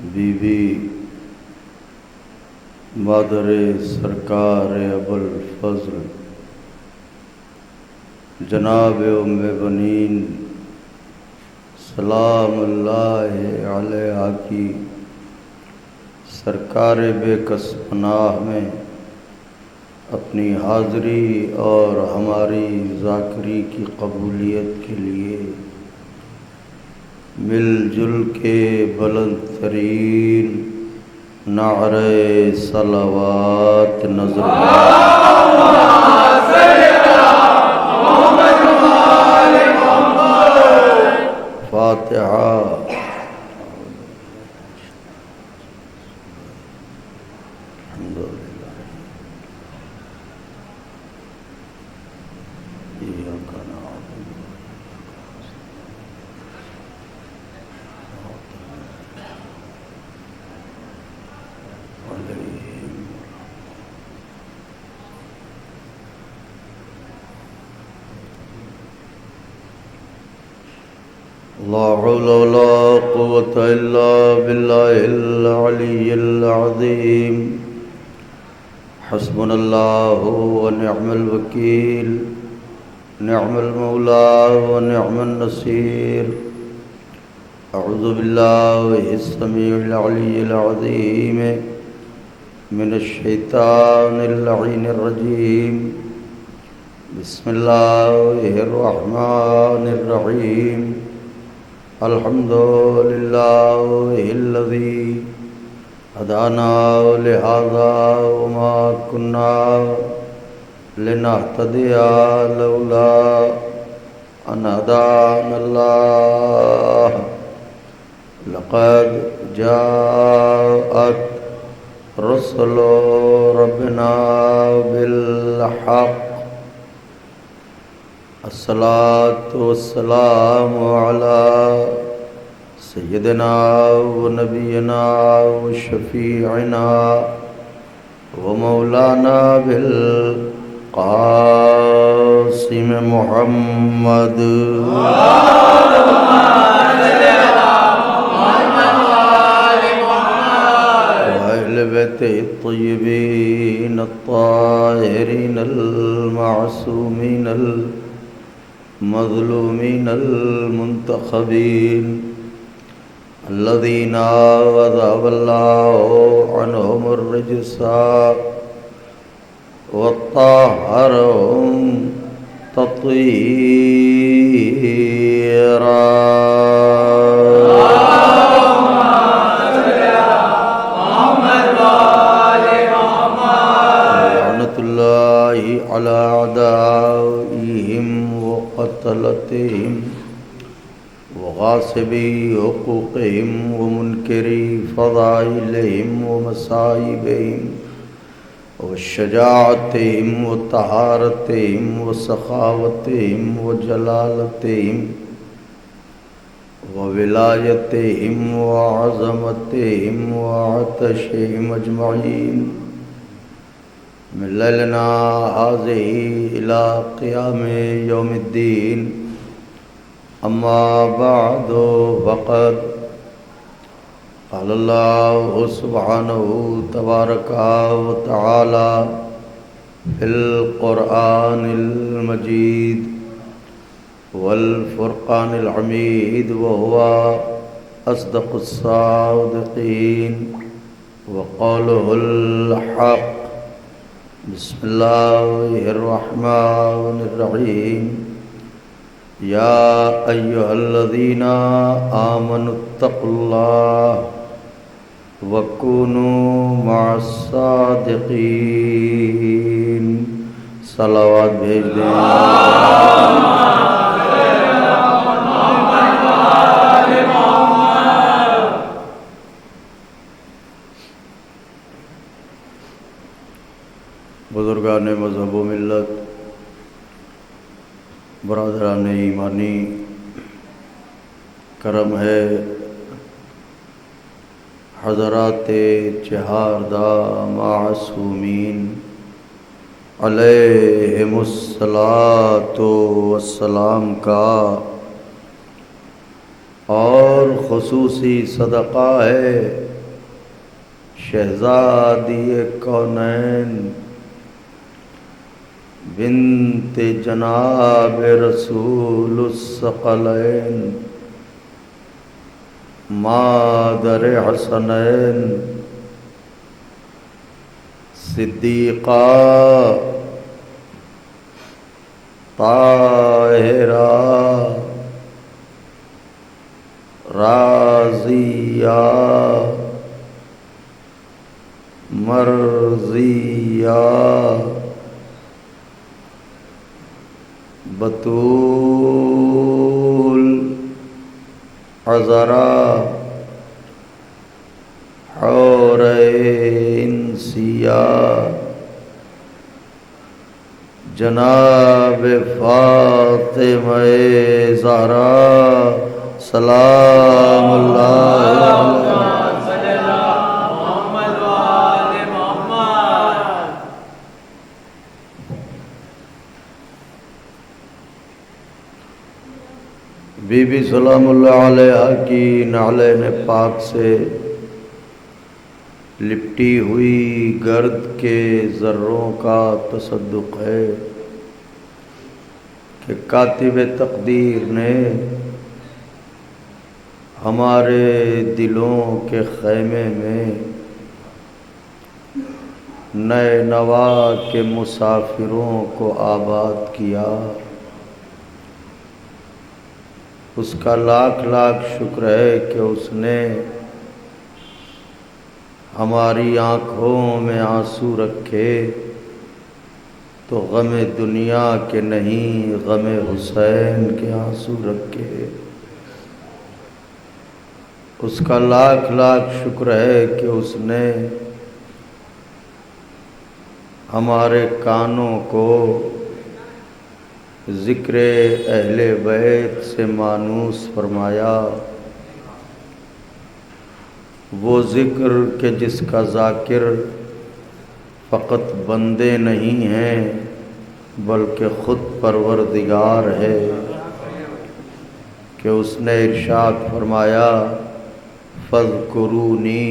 Be be مادر سرکار ابوالفضل جناب ام بنین سلام اللہ علیہا کی سرکار بے کس پناہ میں اپنی حاضری اور ہماری ذاکری کی قبولیت کے لیے مل جل کے بلند ترین نعرہ صلوات نظر فاتحہ لا حول ولا قوة إلا بالله العلي العظيم حسبنا الله ونعم الوكيل نعم المولى ونعم النصير أعوذ بالله السميع العلي العظيم من الشيطان اللعين الرجيم بسم الله الرحمن الرحيم الحمد لله الذي هدانا لهذا وما كنا لنهتدي لولا أن هدانا الله لقد جاءت رسل ربنا بالحق الصلاة والسلام على سيدنا ونبينا وشفيعنا ومولانا بالقاسم محمد وأهل بيته الطيبين الطاهرين المعصومين المظلومين المنتخبين الذين وذهب الله عنهم الرجس وطهرهم تطهيرا لعنة الله على أعدائهم وقتلتهم وغاصبي حقوقهم ومنكري فضائلهم ومصائبهم وشجاعتهم وطهارتهم وسخاوتهم وجلالتهم وولايتهم وعظمتهم وعطشهم أجمعين من ليلنا هذه إلى قيام يوم الدين أما بعد فقد قال الله سبحانه تبارك وتعالى في القرآن المجيد والفرقان الحميد وهو أصدق الصادقين وقوله الحق بسم الله الرحمن الرحيم يا أيها الذين آمنوا اتقوا الله وكونوا مع الصادقين صلوات بھیج دیں بزرگان مذہب و ملت، برادران ایمانی، کرم ہے حضرات چہاردہ معصومین علیہم الصلاۃ والسلام کا اور خصوصی صدقہ ہے شہزادی کونین بنت جناب رسول الثقلین مادر حسنین صدیقہ طاہرہ راضیہ مرضیہ بتول عذرا حور انسیہ جناب فاطمہ زہرا سلام اللہ بی بی سلام اللہ علیہ کی نعلین پاک سے لپٹی ہوئی گرد کے ذروں کا تصدق ہے کہ کاتب تقدیر نے ہمارے دلوں کے خیمے میں نئے نوا کے مسافروں کو آباد کیا۔ اس کا لاکھ لاکھ شکر ہے کہ اس نے ہماری آنکھوں میں آنسو رکھے تو غم دنیا کے نہیں غم حسین کے آنسو رکھے۔ اس کا لاکھ لاکھ شکر ہے کہ اس نے ہمارے کانوں کو ذکر اہل بیت سے مانوس فرمایا، وہ ذکر کہ جس کا ذاکر فقط بندے نہیں ہیں بلکہ خود پروردگار ہے، کہ اس نے ارشاد فرمایا فاذکرونی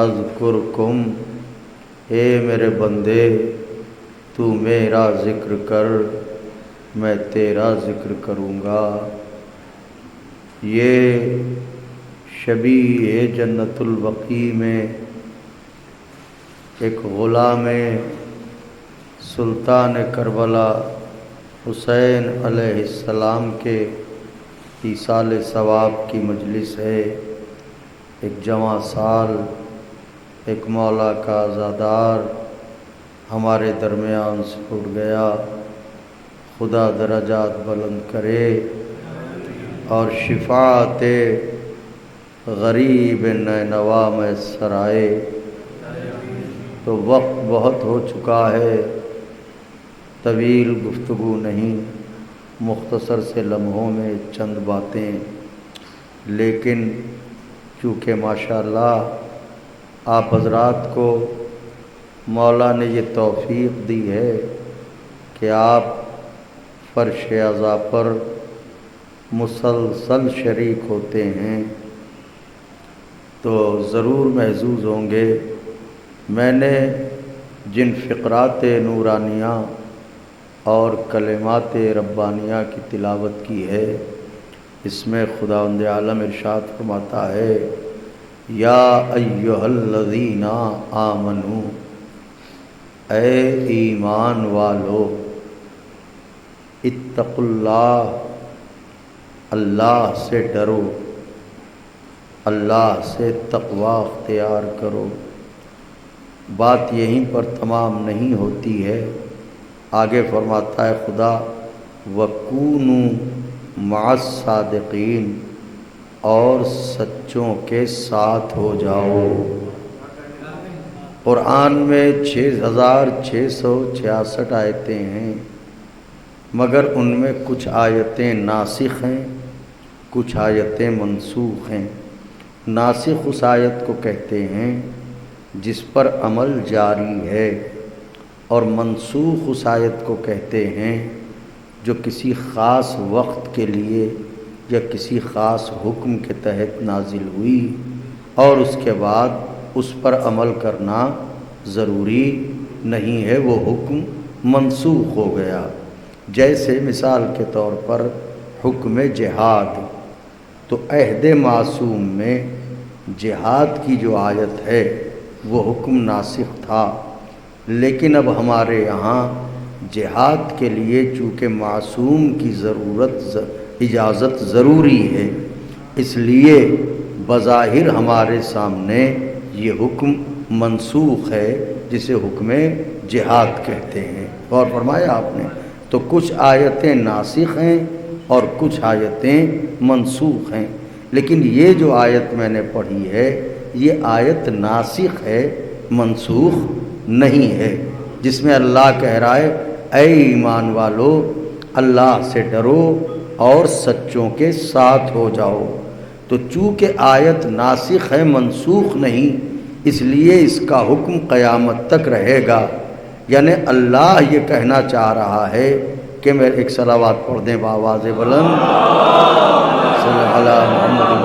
اذکرکم، اے میرے بندے تو میرا ذکر کر میں تیرا ذکر کروں گا۔ یہ شبیہ جنت البقیع میں ایک غلام سلطان کربلا حسین علیہ السلام کے ایصال ثواب کی مجلس ہے۔ ایک جواں سال ایک مولا کا عزادار ہمارے درمیان سے اٹھ گیا، خدا درجات بلند کرے اور شفاعت غریب نینوا میسر آئے۔ تو وقت بہت ہو چکا ہے، طویل گفتگو نہیں، مختصر سے لمحوں میں چند باتیں، لیکن چونکہ ماشاءاللہ آپ حضرات کو مولا نے یہ توفیق دی ہے کہ آپ فرش عزا پر مسلسل شریک ہوتے ہیں، تو ضرور محظوظ ہوں گے۔ میں نے جن فقرات نورانیہ اور کلمات ربانیہ کی تلاوت کی ہے، اس میں خداوند عالم ارشاد فرماتا ہے یا ایھا الذین آمنو، اے ایمان والو، اتقوا اللہ، اللہ سے ڈرو، اللہ سے تقوی اختیار کرو۔ بات یہیں پر تمام نہیں ہوتی ہے، آگے فرماتا ہے خدا وَكُونُوا مَعَ الصَّادِقِينَ، اور سچوں کے ساتھ ہو جاؤ۔ قرآن میں 6666 آیتیں ہیں، مگر ان میں کچھ آیتیں ناسخ ہیں، کچھ آیتیں منسوخ ہیں۔ ناسخ اس آیت کو کہتے ہیں جس پر عمل جاری ہے، اور منسوخ اس آیت کو کہتے ہیں جو کسی خاص وقت کے لیے یا کسی خاص حکم کے تحت نازل ہوئی اور اس کے بعد اس پر عمل کرنا ضروری نہیں ہے، وہ حکم منسوخ ہو گیا۔ جیسے مثال کے طور پر حکم جہاد، تو عہد معصوم میں جہاد کی جو آیت ہے وہ حکم ناسخ تھا، لیکن اب ہمارے یہاں جہاد کے لیے چونکہ معصوم کی اجازت ضروری ہے، اس لیے بظاہر ہمارے سامنے یہ حکم منسوخ ہے جسے حکم جہاد کہتے ہیں۔ غور فرمایا آپ نے؟ تو کچھ آیتیں ناسخ ہیں اور کچھ آیتیں منسوخ ہیں، لیکن یہ جو آیت میں نے پڑھی ہے یہ آیت ناسخ ہے، منسوخ نہیں ہے، جس میں اللہ کہہ رہا ہے اے ایمان والو اللہ سے ڈرو اور سچوں کے ساتھ ہو جاؤ۔ تو چونکہ آیت ناسخ ہے، منسوخ نہیں، اس لیے اس کا حکم قیامت تک رہے گا۔ یعنی اللہ یہ کہنا چاہ رہا ہے کہ میں ایک صلوات پڑھ دیں بآواز بلند، صلی اللہ علیہ محمد۔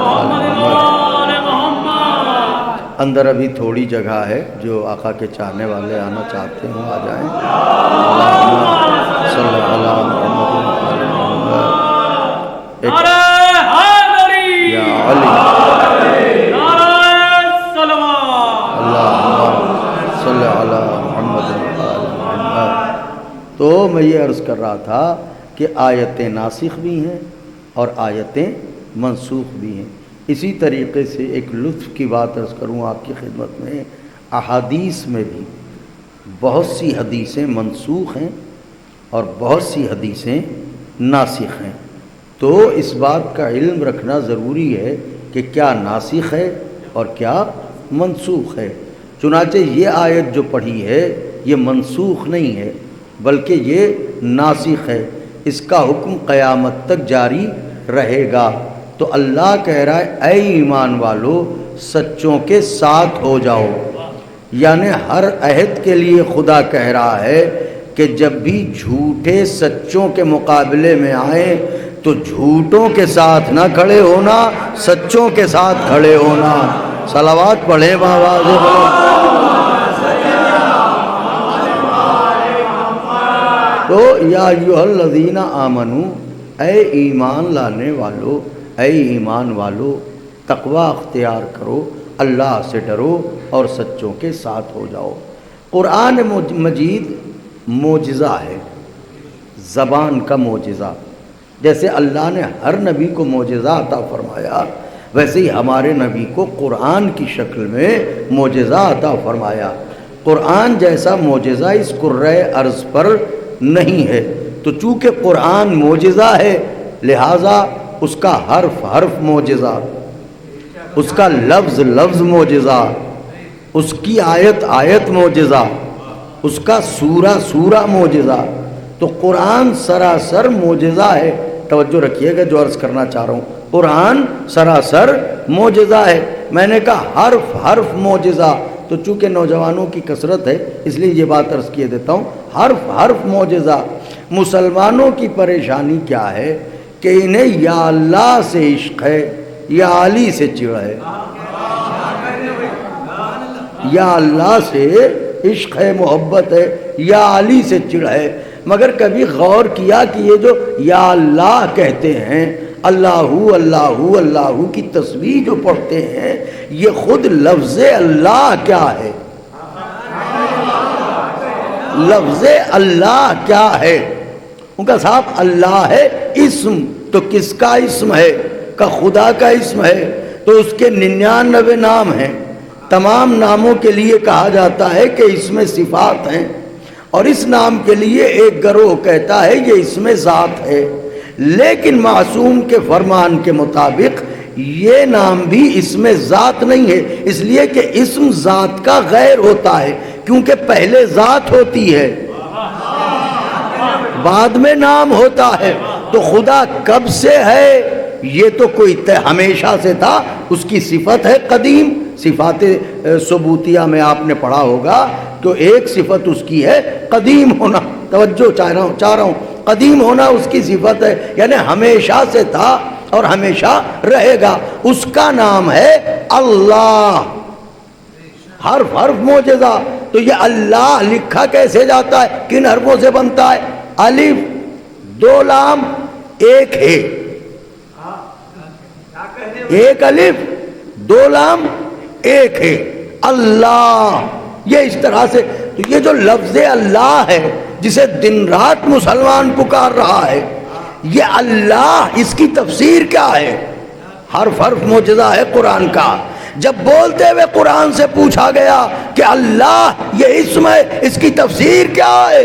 اندر ابھی تھوڑی جگہ ہے، جو آقا کے چاہنے والے آنا چاہتے ہوں آ جائیں۔ صلی اللہ علیہ محمد۔ یا علی صلی علی محمد۔ تو میں یہ عرض کر رہا تھا کہ آیتیں ناسخ بھی ہیں اور آیتیں منسوخ بھی ہیں۔ اسی طریقے سے ایک لطف کی بات عرض کروں آپ کی خدمت میں، احادیث میں بھی بہت سی حدیثیں منسوخ ہیں اور بہت سی حدیثیں ناسخ ہیں، تو اس بات کا علم رکھنا ضروری ہے کہ کیا ناسخ ہے اور کیا منسوخ ہے۔ چنانچہ یہ آیت جو پڑھی ہے یہ منسوخ نہیں ہے بلکہ یہ ناسخ ہے، اس کا حکم قیامت تک جاری رہے گا۔ تو اللہ کہہ رہا ہے اے ایمان والو سچوں کے ساتھ ہو جاؤ، یعنی ہر عہد کے لیے خدا کہہ رہا ہے کہ جب بھی جھوٹے سچوں کے مقابلے میں آئیں تو جھوٹوں کے ساتھ نہ کھڑے ہونا، سچوں کے ساتھ کھڑے ہونا۔ صلوات پڑھیں بآواز بلند۔ تو یا ایھا الذین آمنوا، اے ایمان لانے والو، اے ایمان والو تقوی اختیار کرو، اللہ سے ڈرو اور سچوں کے ساتھ ہو جاؤ۔ قرآن مجید معجزہ ہے، زبان کا معجزہ۔ جیسے اللہ نے ہر نبی کو معجزہ عطا فرمایا، ویسے ہی ہمارے نبی کو قرآن کی شکل میں معجزہ عطا فرمایا۔ قرآن جیسا معجزہ اس کرۂ ارض پر نہیں ہے، تو چونکہ قرآن معجزہ ہے لہٰذا اس کا حرف حرف معجزہ، اس کا لفظ لفظ معجزہ، اس کی آیت آیت معجزہ، اس کا سورہ سورہ معجزہ۔ تو قرآن سراسر معجزہ ہے۔ توجہ رکھیے گا جو عرض کرنا چاہ رہا ہوں، قرآن سراسر معجزہ ہے۔ میں نے کہا حرف حرف معجزہ، تو چونکہ نوجوانوں کی کثرت ہے اس لیے یہ بات عرض کیے دیتا ہوں، حرف حرف معجزہ۔ مسلمانوں کی پریشانی کیا ہے کہ انہیں یا اللہ سے عشق ہے یا علی سے چڑ ہے، یا اللہ سے عشق ہے محبت ہے یا علی سے چڑ ہے، مگر کبھی غور کیا کہ یہ جو یا اللہ کہتے ہیں، اللہ اللہ اللہ کی تسبیح جو پڑھتے ہیں، یہ خود لفظ اللہ کیا ہے؟ لفظ اللہ کیا ہے؟ ان کا صاحب اللہ ہے اسم، تو کس کا اسم ہے؟ کا خدا کا اسم ہے، تو اس کے 99 نام ہیں۔ تمام ناموں کے لیے کہا جاتا ہے کہ اس میں صفات ہیں، اور اس نام کے لیے ایک گروہ کہتا ہے یہ اس میں ذات ہے، لیکن معصوم کے فرمان کے مطابق یہ نام بھی اس میں ذات نہیں ہے، اس لیے کہ اسم ذات کا غیر ہوتا ہے، کیونکہ پہلے ذات ہوتی ہے بعد میں نام ہوتا ہے۔ تو خدا کب سے ہے؟ یہ تو کوئی ہمیشہ سے تھا، اس کی صفت ہے قدیم۔ صفات ثبوتیہ میں آپ نے پڑھا ہوگا تو ایک صفت اس کی ہے قدیم ہونا۔ توجہ چاہ رہا ہوں، قدیم ہونا اس کی صفت ہے، یعنی ہمیشہ سے تھا، اور ہمیشہ رہے گا، اس کا نام ہے اللہ۔ حرف حرف معجزہ۔ تو یہ اللہ لکھا کیسے جاتا ہے، کن حرفوں سے بنتا ہے؟ الف، دو لام، ایک ہے، ایک الف دو لام ایک ہے، اللہ۔ یہ اس طرح سے، تو یہ جو لفظ اللہ ہے جسے دن رات مسلمان پکار رہا ہے، یہ اللہ، اس کی تفسیر کیا ہے؟ حرف حرف معجزہ ہے قرآن کا۔ جب بولتے ہوئے قرآن سے پوچھا گیا کہ اللہ یہ اسم ہے، اس کی تفسیر کیا ہے،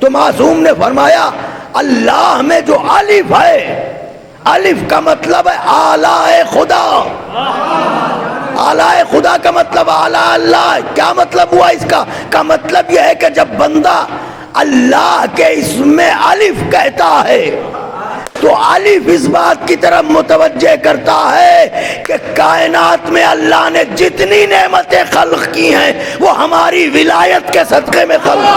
تو معصوم نے فرمایا اللہ میں جو الف ہے، الف کا مطلب ہے اعلی خدا۔ اعلی خدا کا مطلب اعلی اللہ۔ کیا مطلب ہوا اس کا مطلب یہ ہے کہ جب بندہ اللہ کے اسم میں الف کہتا ہے تو الف اس بات کی طرف متوجہ کرتا ہے کہ کائنات میں اللہ نے جتنی نعمتیں خلق کی ہیں وہ ہماری ولایت کے صدقے میں خلق۔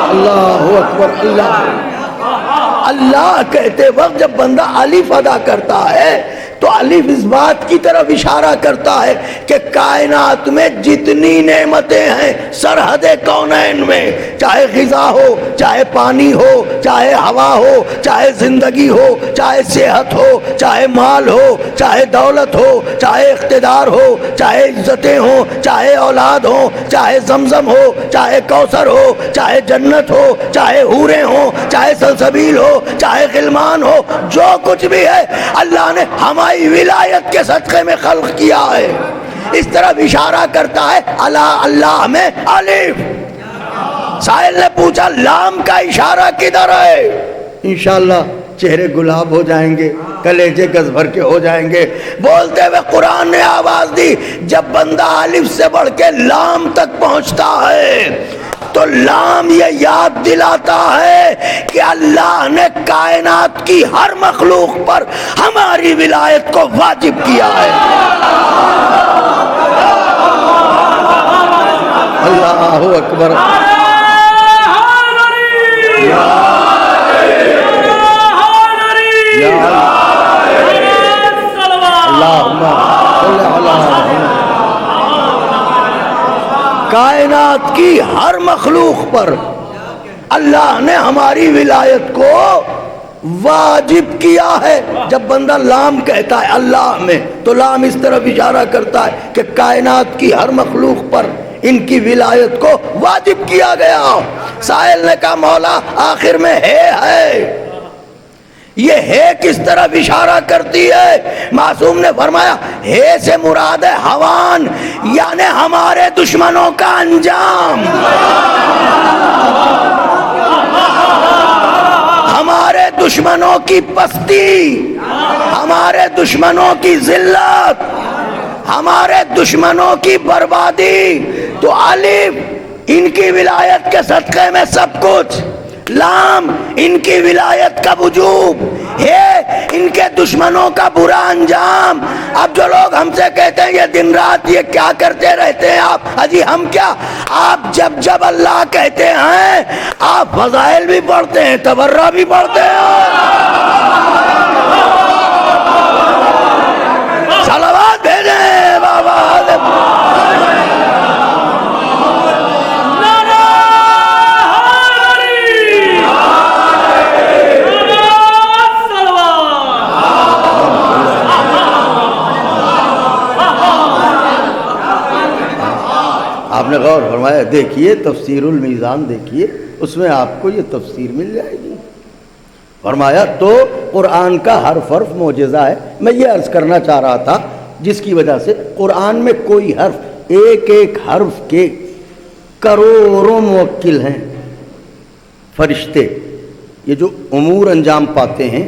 اللہ اکبر، اللہ اللہ کہتے وقت جب بندہ الف ادا کرتا ہے تو الف اس بات کی طرف اشارہ کرتا ہے کہ کائنات میں جتنی نعمتیں ہیں سرحد کونین میں، چاہے غذا ہو، چاہے پانی ہو، چاہے ہوا ہو، چاہے زندگی ہو، چاہے صحت ہو، چاہے مال ہو، چاہے دولت ہو، چاہے اقتدار ہو، چاہے عزتیں ہوں، چاہے اولاد ہو، چاہے زمزم ہو، چاہے کوثر ہو، چاہے جنت ہو، چاہے حوریں ہوں، چاہے سلسبیل ہو، چاہے غلمان ہو، جو کچھ بھی ہے اللہ نے ہماری ولایت کے صدقے میں خلق کیا ہے۔ اس طرف اشارہ کرتا ہے اللہ میں الف۔ سائل نے پوچھا لام کا اشارہ کدھر ہے؟ انشاءاللہ چہرے گلاب ہو جائیں گے، کلیجے گز بھر کے ہو جائیں گے۔ بولتے ہوئے قرآن نے آواز دی، جب بندہ الف سے بڑھ کے لام تک پہنچتا ہے تو لام یہ یاد دلاتا ہے کہ اللہ نے کائنات کی ہر مخلوق پر ہماری ولایت کو واجب کیا ہے۔ اللہ اکبر، کائنات کی ہر مخلوق پر اللہ نے ہماری ولایت کو واجب کیا ہے۔ جب بندہ لام کہتا ہے اللہ میں تو لام اس طرف اشارہ کرتا ہے کہ کائنات کی ہر مخلوق پر ان کی ولایت کو واجب کیا گیا۔ سائل نے کہا مولا آخر میں ہے یہ ہے کس طرف اشارہ کرتی ہے؟ معصوم نے فرمایا ہے سے مراد ہے ہوان، یعنی ہمارے دشمنوں کا انجام، ہمارے دشمنوں کی پستی، ہمارے دشمنوں کی ذلت، ہمارے دشمنوں کی بربادی۔ تو الف ان کی ولایت کے صدقے میں سب کچھ، لام ان کی ولایت کا وجوب، ہے ان کے دشمنوں کا برا انجام۔ اب جو لوگ ہم سے کہتے ہیں یہ دن رات یہ کیا کرتے رہتے ہیں آپ، اجی ہم کیا، آپ جب اللہ کہتے ہیں آپ فضائل بھی پڑھتے ہیں، تبرہ بھی پڑھتے ہیں، صلوات بھیجیں بابا۔ آپ نے غور فرمایا، دیکھیے تفسیر المیزان دیکھیے، اس میں آپ کو یہ تفسیر مل جائے گی۔ فرمایا تو قرآن کا حرف حرف معجزہ ہے۔ میں یہ عرض کرنا چاہ رہا تھا جس کی وجہ سے قرآن میں کوئی حرف، ایک ایک حرف کے کروڑوں موکل ہیں فرشتے، یہ جو امور انجام پاتے ہیں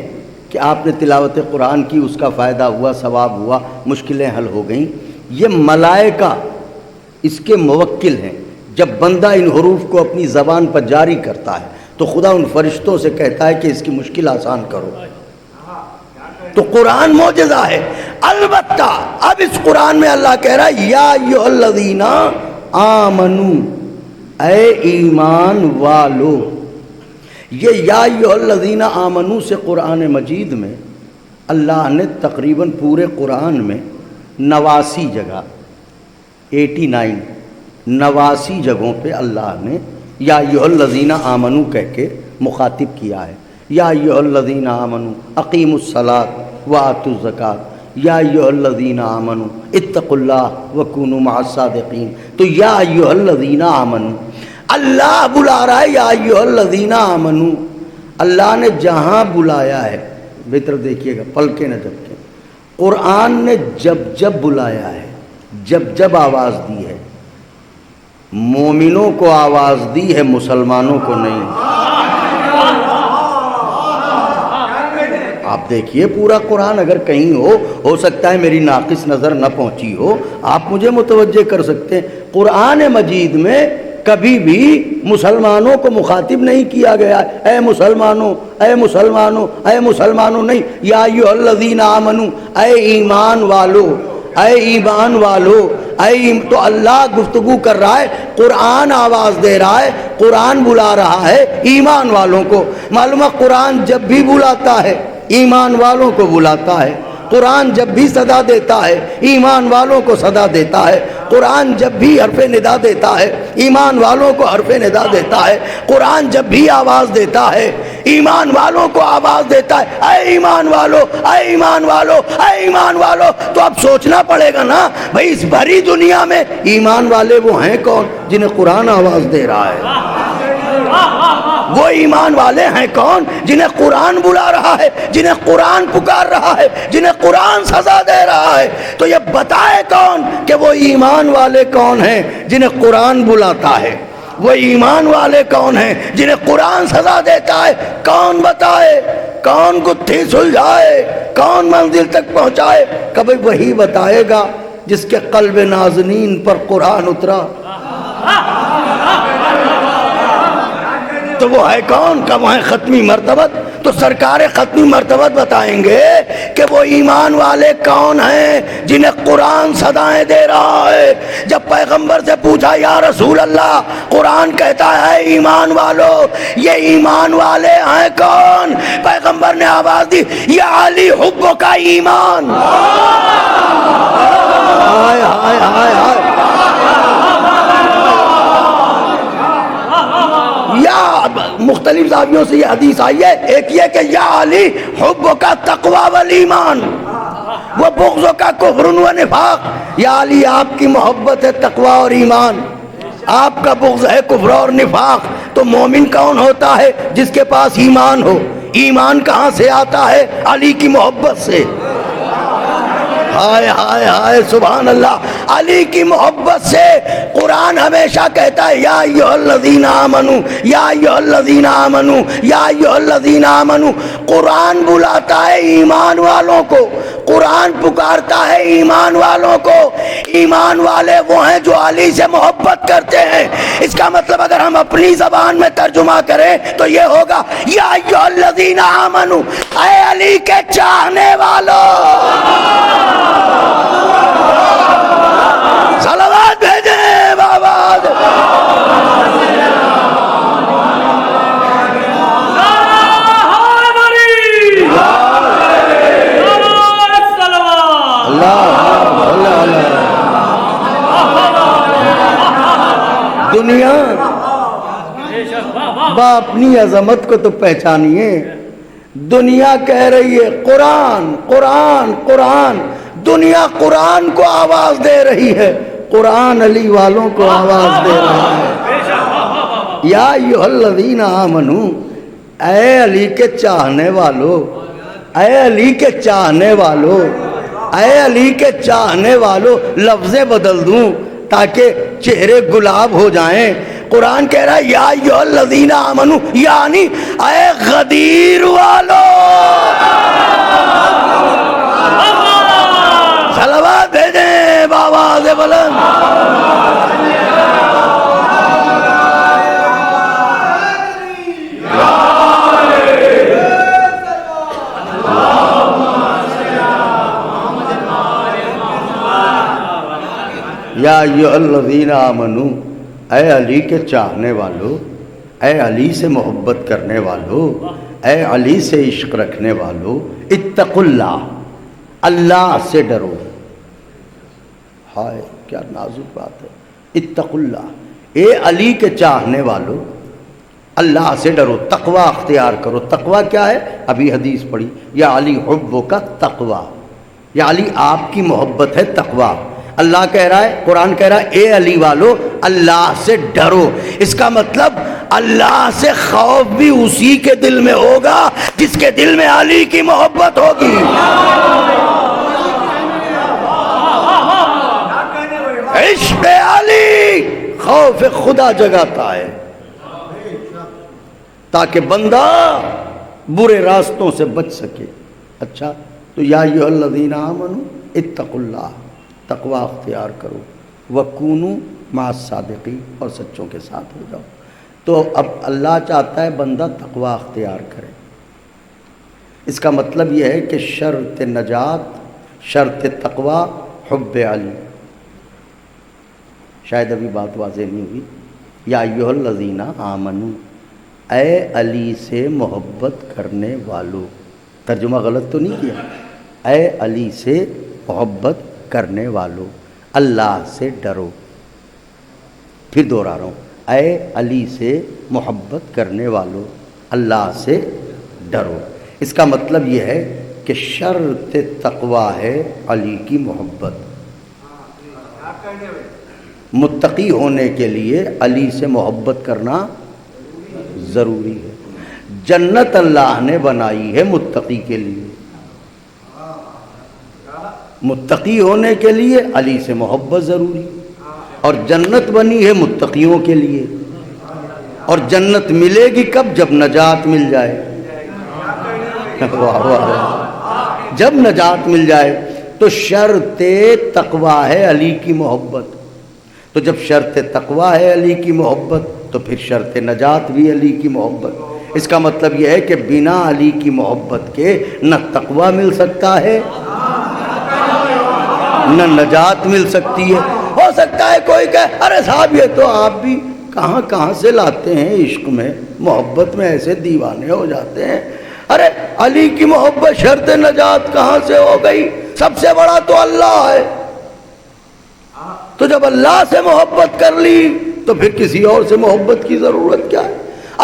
کہ آپ نے تلاوت قرآن کی، اس کا فائدہ ہوا، ثواب ہوا، مشکلیں حل ہو گئیں، یہ ملائکہ اس کے موکل ہیں۔ جب بندہ ان حروف کو اپنی زبان پر جاری کرتا ہے تو خدا ان فرشتوں سے کہتا ہے کہ اس کی مشکل آسان کرو۔ تو قرآن معجزہ ہے۔ البتہ اب اس قرآن میں اللہ کہہ رہا ہے یا ایھا الذین آمنو، اے ایمان والو، یہ یا ایھا الذین آمنو سے قرآن مجید میں اللہ نے تقریباً پورے قرآن میں 89 جگہ 89 جگہوں پہ اللہ نے یا ایھا الذین آمنو کہہ کے مخاطب کیا ہے. یا ایھا الذین آمنو اقیموا الصلاۃ وآتوا الزکاۃ یا ایھا الذین آمنو اتقوا اللہ وکونوا مع الصادقین. تو یا ایھا الذین آمنو اللہ بلا رہا ہے. یا ایھا الذین آمنو اللہ نے جہاں بلایا ہے، بہتر دیکھیے گا پلکیں نہ جھپکیں، قرآن نے جب جب بلایا ہے، جب جب آواز دی ہے، مومنوں کو آواز دی ہے، مسلمانوں کو نہیں. آپ دیکھیے پورا قرآن، اگر کہیں ہو سکتا ہے میری ناقص نظر نہ پہنچی ہو، آپ مجھے متوجہ کر سکتے ہیں. قرآن مجید میں کبھی بھی مسلمانوں کو مخاطب نہیں کیا گیا اے مسلمانوں اے مسلمانوں اے مسلمانوں، نہیں. یا ایھا الذین آمنو اے ایمان والو اے ایمان والو تو اللہ گفتگو کر رہا ہے، قرآن آواز دے رہا ہے، قرآن بلا رہا ہے ایمان والوں کو. معلوم ہے قرآن جب بھی بلاتا ہے ایمان والوں کو بلاتا ہے. قرآن جب بھی صدا دیتا ہے ایمان والوں کو صدا دیتا ہے. قرآن جب بھی حرف ندا دیتا ہے ایمان والوں کو حرف ندا دیتا ہے. قرآن جب بھی آواز دیتا ہے ایمان والوں کو آواز دیتا ہے. اے ایمان والو اے ایمان والو اے ایمان والو. تو اب سوچنا پڑے گا نا بھائی اس بھری دنیا میں ایمان والے وہ ہیں کون جنہیں قرآن آواز دے رہا ہے؟ وہ ایمان والے ہیں کون جنہیں قرآن بلا رہا ہے، جنہیں قرآن پکار رہا ہے، جنہیں قرآن سزا دے رہا ہے. تو یہ بتائے کون کہ وہ ایمان والے کون ہیں جنہیں قرآن بلاتا ہے، وہ ایمان والے کون ہیں جنہیں قرآن سزا دیتا ہے. کون بتائے، کون گتھی سلجھائے، کون منزل تک پہنچائے؟ کبھی وہی بتائے گا جس کے قلب نازنین پر قرآن اترا. تو وہ ہے کون؟ کب ہے ختمی مرتبت؟ تو سرکار ختمی مرتبت بتائیں گے کہ وہ ایمان والے کون ہیں جنہیں قرآن صدائیں دے رہا ہے. جب پیغمبر سے پوچھا یا رسول اللہ قرآن کہتا ہے ایمان والو، یہ ایمان والے ہیں کون؟ پیغمبر نے آواز دی یا علی حب کا ایمان. ہائے ہائے ہائے ہائے. یا مختلف زاویوں سے یہ حدیث آئی ہے. ایک یہ کہ یا علی حب کا تقوی والایمان وہ بغض کا کفر و نفاق. یا علی آپ کی محبت ہے تقوی اور ایمان، آپ کا بغض ہے کفر اور نفاق. تو مومن کون ہوتا ہے؟ جس کے پاس ایمان ہو. ایمان کہاں سے آتا ہے؟ علی کی محبت سے. ہائے ہائے ہائے سبحان اللہ. علی کی محبت سے قرآن ہمیشہ کہتا ہے یا ایھا الذین آمنو یا ایھا الذین آمنو یا ایھا الذین آمنو. قرآن بلاتا ہے ایمان والوں کو، قرآن پکارتا ہے ایمان والوں کو. ایمان والے وہ ہیں جو علی سے محبت کرتے ہیں. اس کا مطلب اگر ہم اپنی زبان میں ترجمہ کریں تو یہ ہوگا یا ایھا الذین آمنو اے علی کے چاہنے والوں. صلوات بھیجیں بابا. دنیا با اپنی عظمت کو تو پہچانیے. دنیا کہہ رہی ہے قرآن قرآن قرآن. دنیا قرآن کو آواز دے رہی ہے، قرآن علی والوں کو آواز دے رہا ہے. یا ایھا الذین آمنو اے علی کے چاہنے والو، اے علی کے چاہنے والو، اے علی کے چاہنے والو. لفظیں بدل دوں تاکہ چہرے گلاب ہو جائیں. قرآن کہہ رہا ہے یا ایھا الذین آمنو یعنی اے غدیر والو. صلوات بھیجیں بآواز بلند. یا ایھا الذین آمنو اے علی کے چاہنے والو اے علی سے محبت کرنے والو، اے علی سے عشق رکھنے والو، اتقوا اللہ، اللہ سے ڈرو۔ ہائے کیا نازک بات ہے، اتقوا اللہ، اے علی کے چاہنے والو اللہ سے ڈرو، تقوی اختیار کرو۔ تقوی کیا ہے؟ ابھی حدیث پڑھی، یا علی حبک تقوی، یا علی آپ کی محبت ہے تقوی۔ اللہ کہہ رہا ہے، قرآن کہہ رہا ہے اے علی والو اللہ سے ڈرو۔ اس کا مطلب اللہ سے خوف بھی اسی کے دل میں ہوگا جس کے دل میں علی کی محبت ہوگی۔ عشق علی خوف خدا جگاتا ہے تاکہ بندہ برے راستوں سے بچ سکے۔ اچھا تو یا ایھا الذین آمنوا اتقوا اللہ، تقوی اختیار کرو، وکونوا مع الصادقین، اور سچوں کے ساتھ ہو جاؤ۔ تو اب اللہ چاہتا ہے بندہ تقوی اختیار کرے۔ اس کا مطلب یہ ہے کہ شرط نجات، شرط تقوی حب علی۔ شاید ابھی بات واضح نہیں ہوئی۔ یا ایھا الذین آمنوا، اے علی سے محبت کرنے والو، ترجمہ غلط تو نہیں کیا؟ اے علی سے محبت کرنے والو اللہ سے ڈرو۔ پھر دوہرا رہا ہوں، اے علی سے محبت کرنے والو اللہ سے ڈرو۔ اس کا مطلب یہ ہے کہ شرط تقوی ہے علی کی محبت۔ متقی ہونے کے لیے علی سے محبت کرنا ضروری ہے۔ جنت اللہ نے بنائی ہے متقی کے لیے، متقی ہونے کے لیے علی سے محبت ضروری، اور جنت بنی ہے متقیوں کے لیے، اور جنت ملے گی کب؟ جب نجات مل جائے۔ واہ واہ، جب نجات مل جائے۔ تو شرط تقوی ہے علی کی محبت۔ تو جب شرط تقوی ہے علی کی محبت تو پھر شرط نجات بھی علی کی محبت۔ اس کا مطلب یہ ہے کہ بنا علی کی محبت کے نہ تقوی مل سکتا ہے نہ نجات مل سکتی ہے۔ ہو سکتا ہے کوئی کہے ارے صاحب یہ تو آپ بھی کہاں کہاں سے لاتے ہیں، عشق میں محبت میں ایسے دیوانے ہو جاتے ہیں۔ ارے علی کی محبت شرط نجات کہاں سے ہو گئی؟ سب سے بڑا تو اللہ ہے۔ تو جب اللہ سے محبت کر لی تو پھر کسی اور سے محبت کی ضرورت کیا ہے؟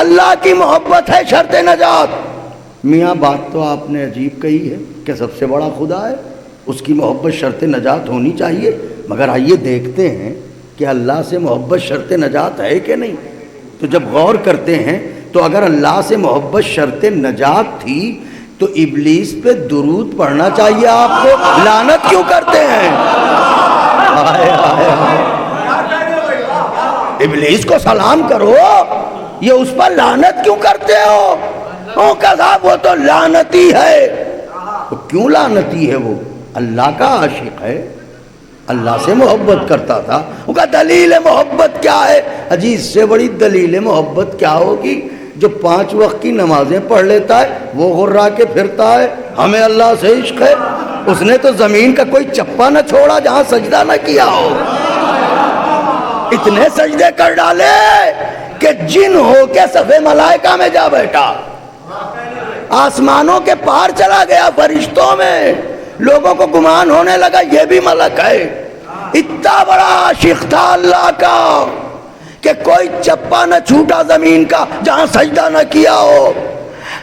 اللہ کی محبت ہے شرط نجات۔ میاں بات تو آپ نے عجیب کہی ہے کہ سب سے بڑا خدا ہے، اس کی محبت شرط نجات ہونی چاہیے، مگر آئیے دیکھتے ہیں کہ اللہ سے محبت شرط نجات ہے کہ نہیں۔ تو جب غور کرتے ہیں تو اگر اللہ سے محبت شرط نجات تھی تو ابلیس پہ درود پڑھنا چاہیے آپ کو، لعنت کیوں کرتے ہیں؟ ابلیس کو سلام کرو، یہ اس پر لعنت کیوں کرتے ہو؟ صاحب وہ تو لعنتی ہے۔ تو کیوں لعنتی ہے؟ وہ اللہ کا عاشق ہے، اللہ سے محبت کرتا تھا۔ ان کا دلیل محبت کیا ہے؟ عزیز سے بڑی دلیل محبت کیا ہوگی؟ جو 5 وقت کی نمازیں پڑھ لیتا ہے وہ غرا کے پھرتا ہے ہمیں اللہ سے عشق ہے۔ اس نے تو زمین کا کوئی چپا نہ چھوڑا جہاں سجدہ نہ کیا ہو، اتنے سجدے کر ڈالے کہ جن ہو کے صفے ملائکہ میں جا بیٹھا، آسمانوں کے پار چلا گیا، فرشتوں میں لوگوں کو گمان ہونے لگا یہ بھی ملک ہے۔ اتنا بڑا عاشق تھا اللہ کا کہ کوئی چپا نہ چھوٹا زمین کا جہاں سجدہ نہ کیا ہو۔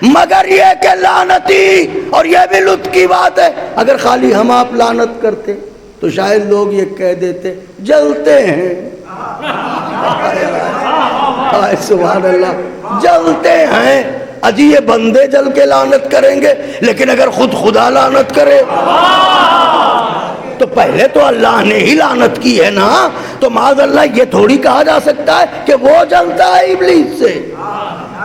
مگر یہ کہ لعنتی، اور یہ بھی لطف کی بات ہے، اگر خالی ہم آپ لعنت کرتے تو شاید لوگ یہ کہہ دیتے جلتے ہیں۔ سبحان اللہ، جلتے ہیں۔ اجی یہ بندے جل کے لعنت کریں گے، لیکن اگر خود خدا لعنت کرے تو پہلے تو اللہ نے ہی لعنت کی ہے نا، تو معاذ اللہ یہ تھوڑی کہا جا سکتا ہے کہ وہ جلتا ہے ابلیس سے۔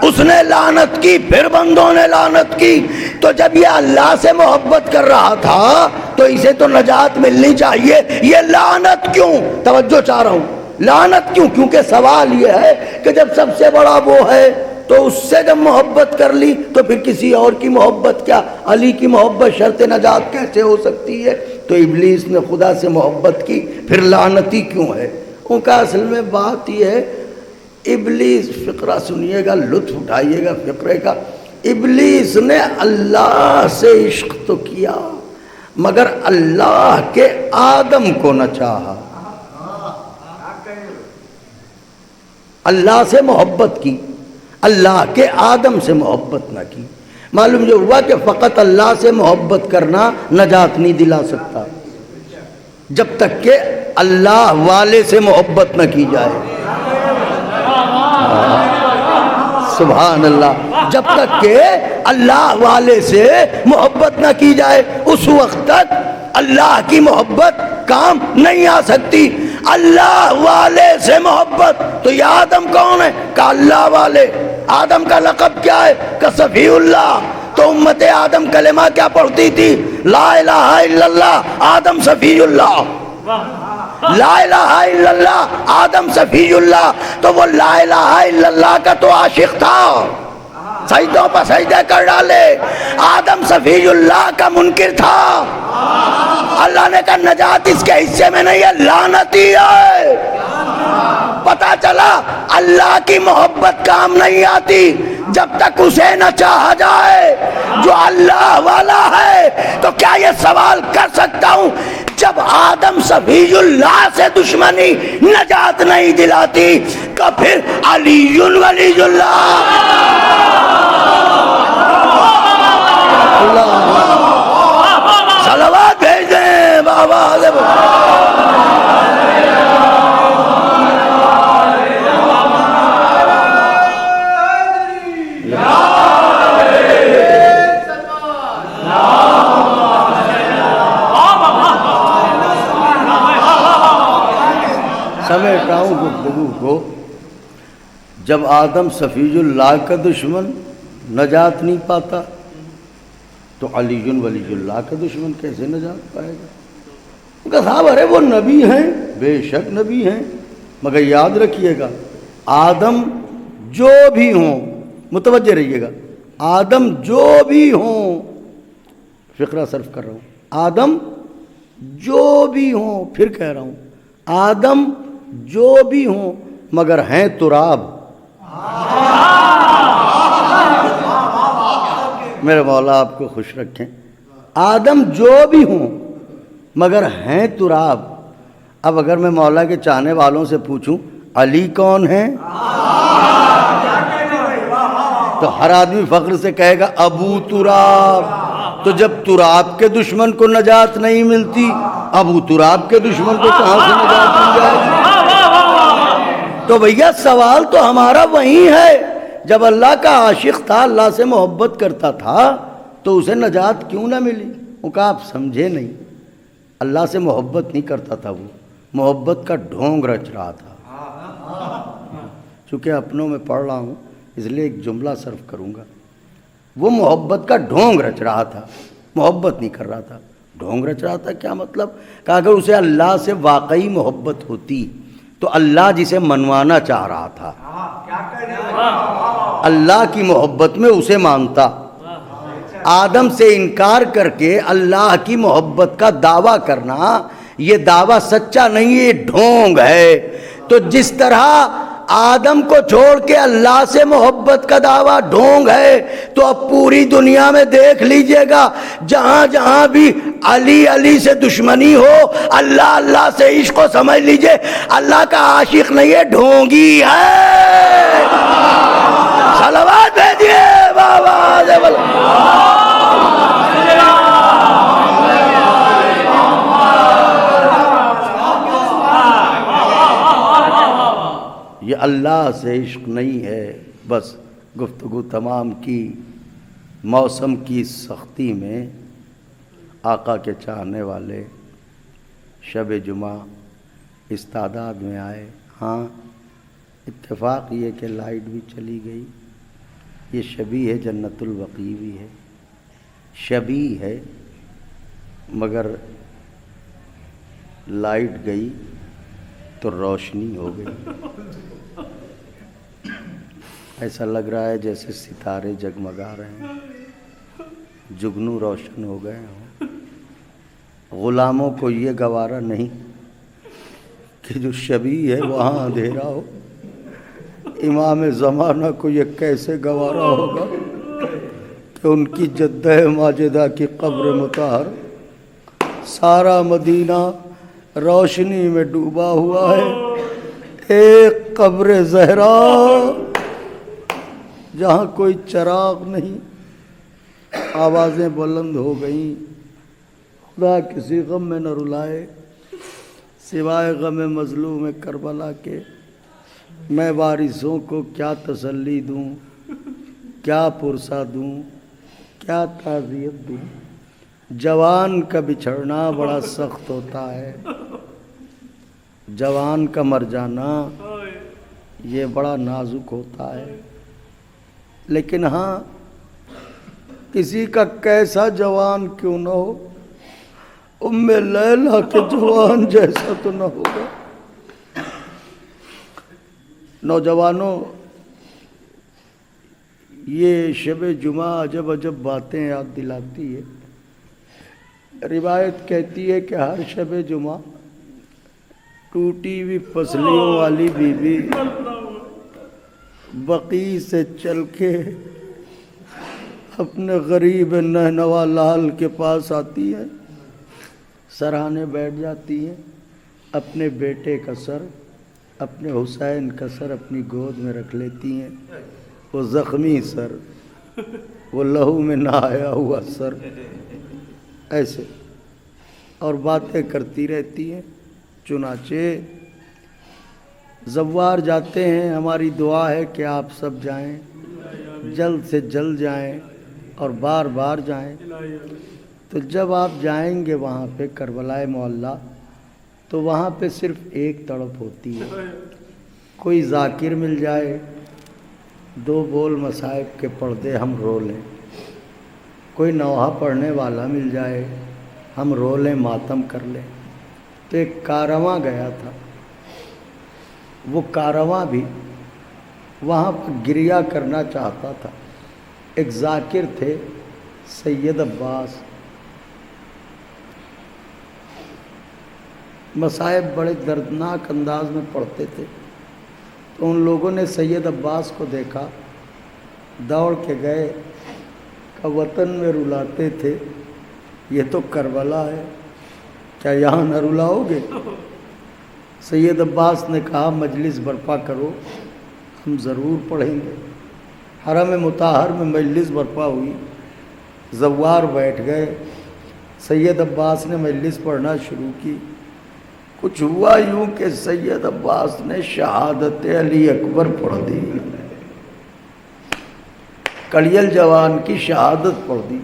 اس نے لعنت کی، پھر بندوں نے لعنت کی۔ تو جب یہ اللہ سے محبت کر رہا تھا تو اسے تو نجات ملنی چاہیے، یہ لعنت کیوں؟ توجہ چاہ رہا ہوں، لعنت کیوں؟ کیونکہ سوال یہ ہے کہ جب سب سے بڑا وہ ہے تو اس سے جب محبت کر لی تو پھر کسی اور کی محبت کیا؟ علی کی محبت شرط نجات کیسے ہو سکتی ہے؟ تو ابلیس نے خدا سے محبت کی، پھر لعنتی کیوں ہے؟ ان کا اصل میں بات یہ ہے ابلیس، فقرہ سنیے گا، لطف اٹھائیے گا فقرے کا. ابلیس نے اللہ سے عشق تو کیا مگر اللہ کے آدم کو نہ چاہا. اللہ سے محبت کی، اللہ کے آدم سے محبت نہ کی. معلوم جو ہوا کہ فقط اللہ سے محبت کرنا نجات نہیں دلا سکتا جب تک کہ اللہ والے سے محبت نہ کی جائے. سبحان اللہ. جب تک کہ اللہ والے سے محبت نہ کی جائے اس وقت تک اللہ کی محبت کام نہیں آ سکتی. اللہ والے سے محبت. تو یہ آدم کون ہے؟ کہ اللہ والے. آدم کا لقب کیا ہے؟ کہ صفی اللہ. تو امت آدم کلمہ کیا پڑھتی تھی؟ لا الہ الا اللہ آدم صفی اللہ. لا الہ الا اللہ آدم صفی اللہ. تو وہ لا الہ الا اللہ کا تو عاشق تھا، سجدوں پر سجدے کر ڈالے. آدم صفی اللہ کا منکر تھا. اللہ نے کہا نجات اس کے حصے میں نہیں ہے، لعنتی ہے. پتا چلا اللہ کی محبت کام نہیں آتی جب تک اسے نہ چاہا جائے جو اللہ والا ہے. تو کیا یہ سوال کر سکتا ہوں جب آدم صفی اللہ سے دشمنی نجات نہیں دلاتی کہ پھر علی ولی اللہ. صلوات بھیج دیں بابا. سمیٹ رہا ہوں گفتگو کو. جب آدم صفی اللہ کا دشمن نجات نہیں پاتا تو علی ولی اللہ کا دشمن کیسے نجات پائے گا؟ ان کا صاحب ارے وہ نبی ہیں، بے شک نبی ہیں، مگر یاد رکھیے گا آدم جو بھی ہوں، متوجہ رہیے گا، آدم جو بھی ہوں، فقرہ صرف کر رہا ہوں، آدم جو بھی ہوں، پھر کہہ رہا ہوں آدم جو بھی ہوں مگر ہیں تراب. میرے مولا آپ کو خوش رکھیں. آدم جو بھی ہوں مگر ہیں تراب. اب اگر میں مولا کے چاہنے والوں سے پوچھوں علی کون ہے تو ہر آدمی فخر سے کہے گا ابو تراب. تو جب تراب کے دشمن کو نجات نہیں ملتی ابو تراب کے دشمن کو کہاں سے نجات مل جائے گی؟ تو بھیا سوال تو ہمارا وہی ہے. جب اللہ کا عاشق تھا، اللہ سے محبت کرتا تھا تو اسے نجات کیوں نہ ملی؟ وہ کہا آپ سمجھے نہیں، اللہ سے محبت نہیں کرتا تھا، وہ محبت کا ڈھونگ رچ رہا تھا. چونکہ اپنوں میں پڑھ رہا ہوں اس لیے ایک جملہ صرف کروں گا. وہ محبت کا ڈھونگ رچ رہا تھا، محبت نہیں کر رہا تھا، ڈھونگ رچ رہا تھا. کیا مطلب؟ کہ اگر اسے اللہ سے واقعی محبت ہوتی تو اللہ جسے منوانا چاہ رہا تھا اللہ کی محبت میں اسے مانتا. آدم سے انکار کر کے اللہ کی محبت کا دعویٰ کرنا یہ دعویٰ سچا نہیں، یہ ڈھونگ ہے. تو جس طرح آدم کو چھوڑ کے اللہ سے محبت کا دعویٰ ڈھونگ ہے، تو اب پوری دنیا میں دیکھ لیجئے گا جہاں جہاں بھی علی علی سے دشمنی ہو، اللہ اللہ سے عشق کو سمجھ لیجئے اللہ کا عاشق نہیں ہے، ڈھونگی ہے. صلوات بھیجئے بابا. یہ اللہ سے عشق نہیں ہے. بس گفتگو تمام کی. موسم کی سختی میں آقا کے چاہنے والے شب جمعہ اس تعداد میں آئے. ہاں اتفاق یہ کہ لائٹ بھی چلی گئی. یہ شبیہ ہے جنت البقیع بھی ہے، شبیہ ہے، مگر لائٹ گئی تو روشنی ہو گئی. ایسا لگ رہا ہے جیسے ستارے جگمگا رہے ہیں، جگنو روشن ہو گئے ہوں. غلاموں کو یہ گوارا نہیں کہ جو شبیہ ہے وہاں اندھیرا ہو. امام زمانہ کو یہ کیسے گوارا ہوگا کہ ان کی جدہ ماجدہ کی قبر مطہر سارا مدینہ روشنی میں ڈوبا ہوا ہے، ایک قبر زہرا جہاں کوئی چراغ نہیں۔ آوازیں بلند ہو گئیں، خدا کسی غم میں نہ رلائے سوائے غم مظلوم کربلا کے۔ میں وارثوں کو کیا تسلی دوں، کیا پرسہ دوں، کیا تعزیت دوں۔ جوان کا بچھڑنا بڑا سخت ہوتا ہے، جوان کا مر جانا یہ بڑا نازک ہوتا ہے، لیکن ہاں کسی کا کیسا جوان کیوں نہ ہو، ام لیلا کے جوان جیسا تو نہ ہوگا۔ نوجوانوں، یہ شب جمعہ عجب عجب باتیں یاد دلاتی ہے۔ روایت کہتی ہے کہ ہر شب جمعہ ٹوٹی ہوئی پسلیوں والی بی بی بقیع سے چل کے اپنے غریب نہنوا لال کے پاس آتی ہے، سراہنے بیٹھ جاتی ہے، اپنے بیٹے کا سر، اپنے حسین کا سر اپنی گود میں رکھ لیتی ہیں، وہ زخمی سر، وہ لہو میں نہ آیا ہوا سر، ایسے اور باتیں کرتی رہتی ہیں۔ چنانچہ زوار جاتے ہیں، ہماری دعا ہے کہ آپ سب جائیں، جلد سے جلد جائیں اور بار بار جائیں۔ تو جب آپ جائیں گے وہاں پہ کربلائے معلیٰ، تو وہاں پہ صرف ایک تڑپ ہوتی ہے، کوئی ذاکر مل جائے، دو بول مصائب کے پردے ہم رو لیں، کوئی نوحہ پڑھنے والا مل جائے، ہم رو لیں، ماتم کر لیں۔ تو ایک کارواں گیا تھا، وہ کارواں بھی وہاں پر گریہ کرنا چاہتا تھا۔ ایک ذاکر تھے سید عباس، مصائب بڑے دردناک انداز میں پڑھتے تھے۔ تو ان لوگوں نے سید عباس کو دیکھا، دوڑ کے گئے کہ وطن میں رلاتے تھے، یہ تو کربلا ہے، کیا یہاں نہ رلاؤ گے؟ سید عباس نے کہا مجلس برپا کرو، ہم ضرور پڑھیں گے۔ حرم مطہر میں مجلس برپا ہوئی، زوار بیٹھ گئے، سید عباس نے مجلس پڑھنا شروع کی۔ کچھ ہوا یوں کہ سید عباس نے شہادت علی اکبر پڑھ دی، کڑیل جوان کی شہادت پڑھ دی۔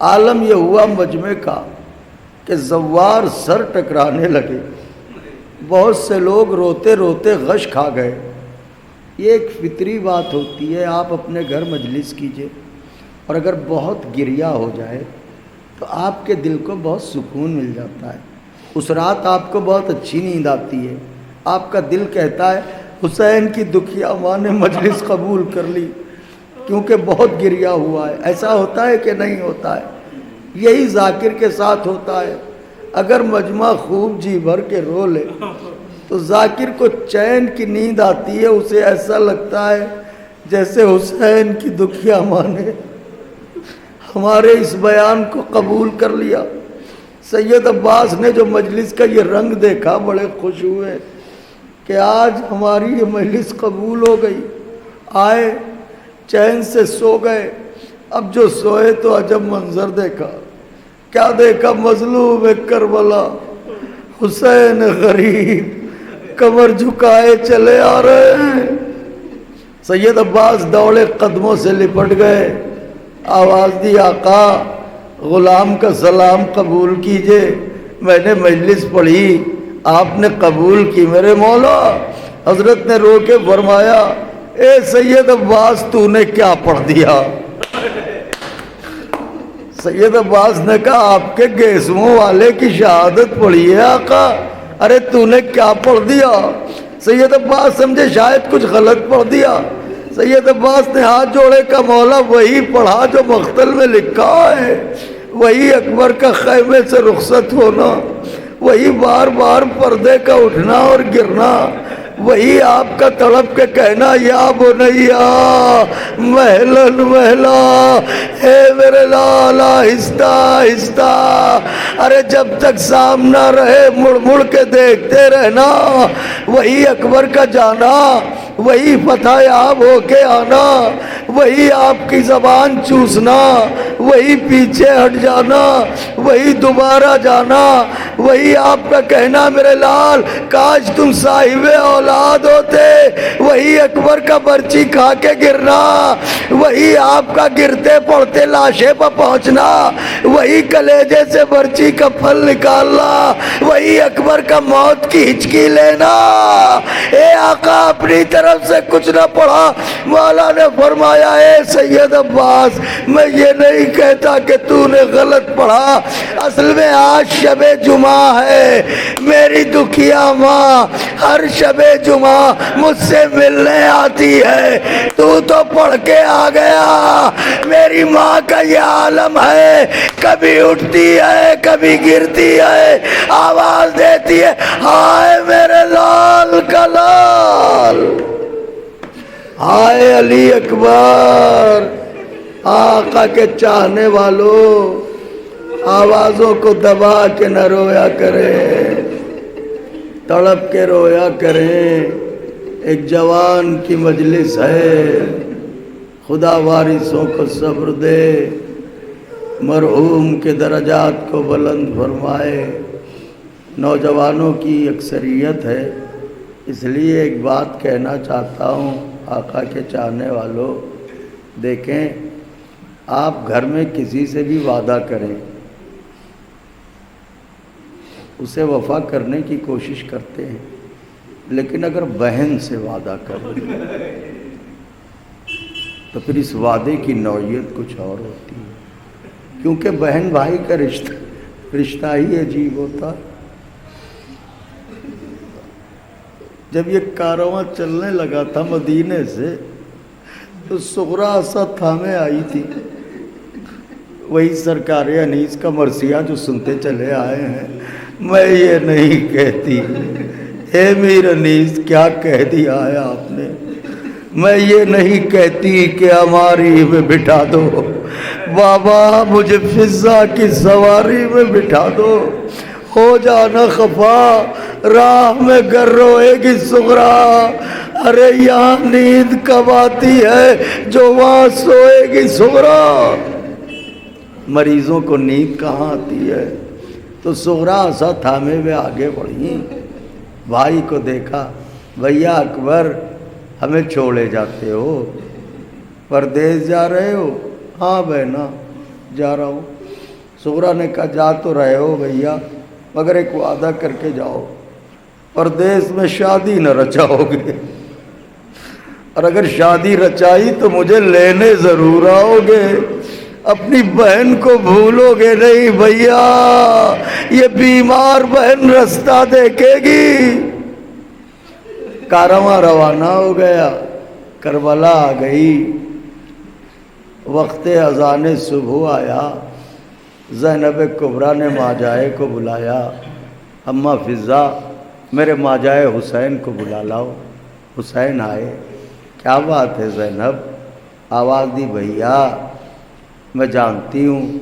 عالم یہ ہوا مجمع کا کہ زوار سر ٹکرانے لگے، بہت سے لوگ روتے روتے غش کھا گئے۔ یہ ایک فطری بات ہوتی ہے، آپ اپنے گھر مجلس کیجئے، اور اگر بہت گریہ ہو جائے تو آپ کے دل کو بہت سکون مل جاتا ہے۔ اس رات آپ کو بہت اچھی نیند آتی ہے، آپ کا دل کہتا ہے حسین کی دکھیا ماں نے مجلس قبول کر لی کیونکہ بہت گریہ ہوا ہے۔ ایسا ہوتا ہے کہ نہیں ہوتا ہے؟ یہی ذاکر کے ساتھ ہوتا ہے۔ اگر مجمع خوب جی بھر کے رو لے تو ذاکر کو چین کی نیند آتی ہے، اسے ایسا لگتا ہے جیسے حسین کی دکھیا ماں نے ہمارے اس بیان کو قبول کر لیا۔ سید عباس نے جو مجلس کا یہ رنگ دیکھا بڑے خوش ہوئے کہ آج ہماری یہ مجلس قبول ہو گئی۔ آئے، چین سے سو گئے۔ اب جو سوئے تو عجب منظر دیکھا۔ کیا دیکھا؟ مظلوم کربلا حسین غریب کمر جھکائے چلے آ رہے ہیں۔ سید عباس دوڑے قدموں سے لپٹ گئے، آواز دی آقا غلام کا سلام قبول کیجئے، میں نے مجلس پڑھی، آپ نے قبول کی میرے مولا۔ حضرت نے رو کے فرمایا اے سید عباس تو نے کیا پڑھ دیا؟ سید عباس نے کہا آپ کے گیسووں والے کی شہادت پڑھی ہے آقا۔ ارے تو نے کیا پڑھ دیا؟ سید عباس سمجھے شاید کچھ غلط پڑھ دیا۔ سید عباس نے ہاتھ جوڑے کا مولا وہی پڑھا جو مقتل میں لکھا ہے، وہی اکبر کا خیمے سے رخصت ہونا، وہی بار بار پردے کا اٹھنا اور گرنا، وہی آپ کا تڑپ کے کہنا یا بنیا محلن محلا، اے میرے لال آہستہ آہستہ، ارے جب تک سامنا رہے مڑ مڑ کے دیکھتے رہنا، وہی اکبر کا جانا، وہی فتح یاب ہو کے آنا، وہی آپ کی زبان چوسنا، وہی پیچھے ہٹ جانا، وہی دوبارہ جانا، وہی آپ کا کہنا میرے لال کاش تم صاحب اولاد ہوتے، وہی اکبر کا برچی کھا کے گرنا، وہی آپ کا گرتے پڑتے لاشے پر پہنچنا، وہی کلیجے سے برچی کا پھل نکالنا، وہی اکبر کا موت کی ہچکی لینا۔ اے آقا اپنی طرف سے کچھ نہ پڑھا، مولا نے فرمایا اے سید عباس میں یہ نہیں کہتا کہ تو نے غلط پڑھا، اصل میں آج شب جمعہ ہے، میری دکھیا ماں ہر شب جمعہ مجھ سے ملنے آتی ہے، تو پڑھ کے آ گیا، میری ماں کا یہ عالم ہے، کبھی اٹھتی ہے کبھی گرتی ہے، آواز دیتی ہے ہائے میرے لال کا لال، ہائے علی اکبر۔ آقا کے چاہنے والوں آوازوں کو دبا کے نہ رویا کریں، تڑپ کے رویا کریں، ایک جوان کی مجلس ہے، خدا وارثوں کو صبر دے، مرحوم کے درجات کو بلند فرمائے۔ نوجوانوں کی اکثریت ہے، اس لیے ایک بات کہنا چاہتا ہوں آقا کے چاہنے والوں، دیکھیں آپ گھر میں کسی سے بھی وعدہ کریں، اسے وفا کرنے کی کوشش کرتے ہیں، لیکن اگر بہن سے وعدہ کریں تو پھر اس وعدے کی نوعیت کچھ اور ہوتی ہے، کیونکہ بہن بھائی کا رشتہ ہی عجیب ہوتا۔ جب یہ کارواں چلنے لگا تھا مدینے سے تو سغرا اسد تھامے آئی تھی، وہی سرکار انیس کا مرثیہ جو سنتے چلے آئے ہیں، میں یہ نہیں کہتی اے میر انیس کیا کہہ دیا ہے آپ نے، میں یہ نہیں کہتی کہ ہماری میں بٹھا دو بابا، مجھے فضا کی سواری میں بٹھا دو، ہو جانا خفا، راہ میں گر روئے گی سغرا، ارے یہاں نیند کب آتی ہے جو وہاں سوئے گی سغرا۔ مریضوں کو نیند کہاں آتی ہے؟ تو سغرا ایسا تھامے ہوئے آگے بڑھی، بھائی کو دیکھا، بھیا اکبر ہمیں چھوڑے جاتے ہو، پردیس جا رہے ہو؟ ہاں بہنا جا رہا ہوں۔ سغرا نے کہا جا تو رہے ہو بھیا، مگر ایک وعدہ کر کے جاؤ، پردیس میں شادی نہ رچاؤ گے، اور اگر شادی رچائی تو مجھے لینے ضرور آؤ گے، اپنی بہن کو بھولو گے نہیں بھیا، یہ بیمار بہن رستہ دیکھے گی۔ کارواں روانہ ہو گیا، کربلا آ گئی، وقت اذان صبح آیا، زینب کبریٰ نے ماجائے کو بلایا، اماں فضا میرے ماجائے حسین کو بلا لاؤ۔ حسین آئے، کیا بات ہے زینب؟ آواز دی بھیا میں جانتی ہوں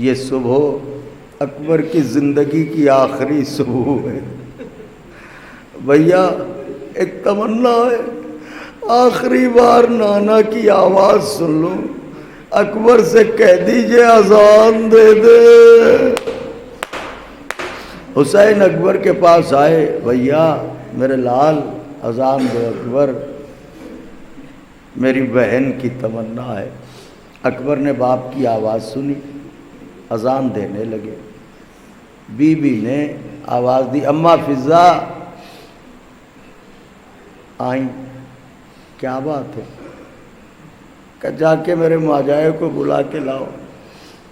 یہ صبح اکبر کی زندگی کی آخری صبح ہے، بھیا ایک تمنا ہے، آخری بار نانا کی آواز سن لوں، اکبر سے کہہ دیجئے اذان دے دے۔ حسین اکبر کے پاس آئے، بھیا میرے لال اذان دے اکبر، میری بہن کی تمنا ہے۔ اکبر نے باپ کی آواز سنی، اذان دینے لگے، بی بی نے آواز دی، اماں فضا آئیں، کیا بات ہے؟ کہ جا کے میرے ماجائے کو بلا کے لاؤ۔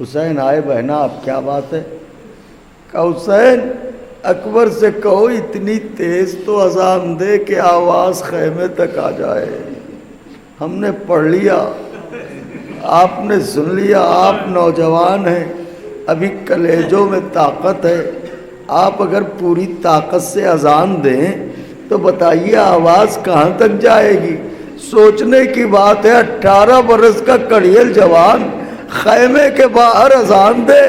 حسین آئے، بہنا اب کیا بات ہے؟ کہ حسین اکبر سے کہو اتنی تیز تو اذان دے کہ آواز خیمے تک آ جائے، ہم نے پڑھ لیا، آپ نے سن لیا، آپ نوجوان ہیں، ابھی کلیجوں میں طاقت ہے، آپ اگر پوری طاقت سے اذان دیں تو بتائیے آواز کہاں تک جائے گی؟ سوچنے کی بات ہے، 18 برس کا کڑیل جوان خیمے کے باہر اذان دے،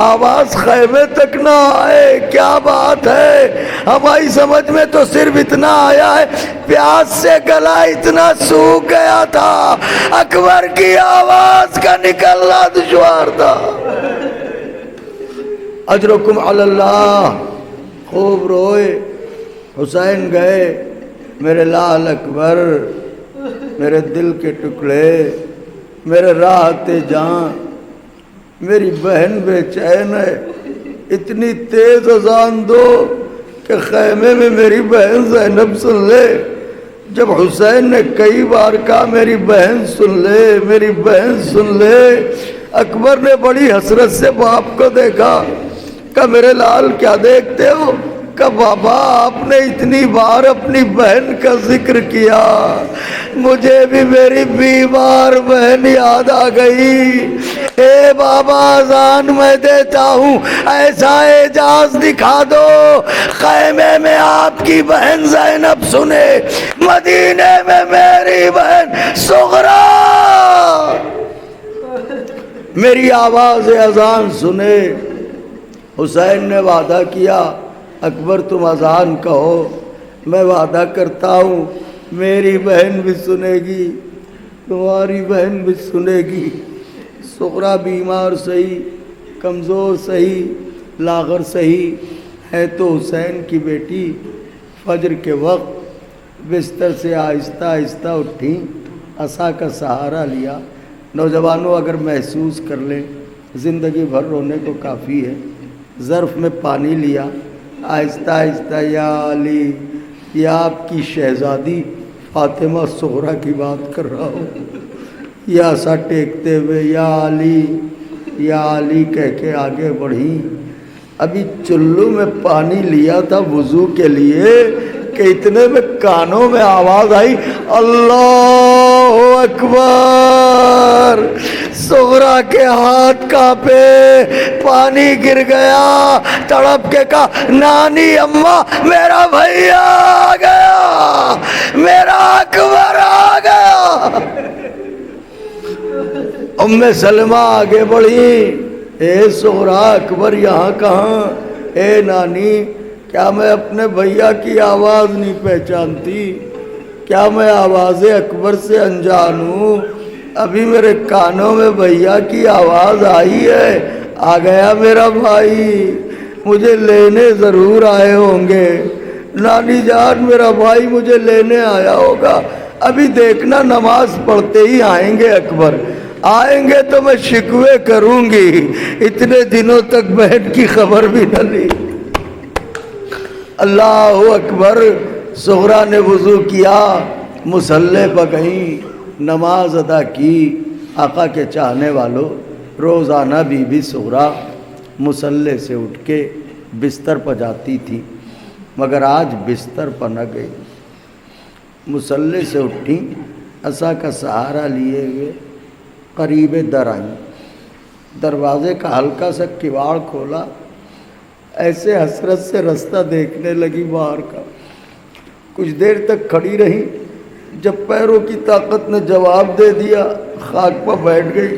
آواز خیمے تک نہ آئے، کیا بات ہے؟ ہماری سمجھ میں تو صرف اتنا آیا ہے پیاس سے گلا اتنا سوکھ گیا تھا، اکبر کی آواز کا نکلنا دشوار تھا۔ اجرکم علی اللہ، خوب روئے۔ حسین گئے، میرے لال اکبر، میرے دل کے ٹکڑے، میرے راحت جان، میری بہن بے چین ہے، اتنی تیز اذان دو کہ خیمے میں میری بہن زینب سن لے۔ جب حسین نے کئی بار کہا میری بہن سن لے، میری بہن سن لے، اکبر نے بڑی حسرت سے باپ کو دیکھا، کہا میرے لال کیا دیکھتے ہو؟ کہا بابا آپ نے اتنی بار اپنی بہن کا ذکر کیا، مجھے بھی میری بیمار بہن یاد آ گئی۔ اے بابا اذان میں دیتا ہوں، ایسا اعجاز دکھا دو خیمے میں آپ کی بہن زینب سنے، مدینے میں میری بہن صغرا میری آواز اذان سنے۔ حسین نے وعدہ کیا، اکبر تم اذان کہو، میں وعدہ کرتا ہوں میری بہن بھی سنے گی، تمہاری بہن بھی سنے گی۔ صغرا بیمار سہی، کمزور سہی، لاغر سہی ہے تو حسین کی بیٹی فجر کے وقت بستر سے آہستہ آہستہ اٹھی، عصا کا سہارا لیا۔ نوجوانوں اگر محسوس کر لیں زندگی بھر رونے کو کافی ہے، ظرف میں پانی لیا، آہستہ آہستہ یا علی، یا آپ کی شہزادی فاطمہ صغرا کی بات کر رہا ہوں، یا سا ٹیکتے ہوئے یا علی کہہ کے آگے بڑھی۔ ابھی چلو میں پانی لیا تھا وضو کے لیے کہ اتنے میں کانوں میں آواز آئی اللہ اکبر۔ صغرا کے ہاتھ کانپے، پانی گر گیا، تڑپ کے کہا نانی اماں میرا بھیا آ گیا، میرا اکبر آ گیا۔ ام سلمہ آگے بڑھی، اے صغرا اکبر یہاں کہاں؟ اے نانی کیا میں اپنے بھیا کی آواز نہیں پہچانتی؟ کیا میں آواز اکبر سے انجان ہوں؟ ابھی میرے کانوں میں بھیا کی آواز آئی ہے، آ گیا میرا بھائی، مجھے لینے ضرور آئے ہوں گے۔ نانی جان میرا بھائی مجھے لینے آیا ہوگا، ابھی دیکھنا نماز پڑھتے ہی آئیں گے اکبر، آئیں گے تو میں شکوے کروں گی، اتنے دنوں تک بہن کی خبر بھی نہ لی۔ اللہ اکبر۔ صغرا نے وضو کیا، مصلی پہ گئیں، نماز ادا کی۔ آقا کے چاہنے والوں، روزانہ بی بی صغرا مصلی سے اٹھ کے بستر پہ جاتی تھی، مگر آج بستر پہ نہ گئی، مصلی سے اٹھی، عصا کا سہارا لیے ہوئے قریب در آئیں، دروازے کا ہلکا سا کواڑ کھولا، ایسے حسرت سے رستہ دیکھنے لگی باہر کا، کچھ دیر تک کھڑی رہی، جب پیروں کی طاقت نے جواب دے دیا خاک پر بیٹھ گئی،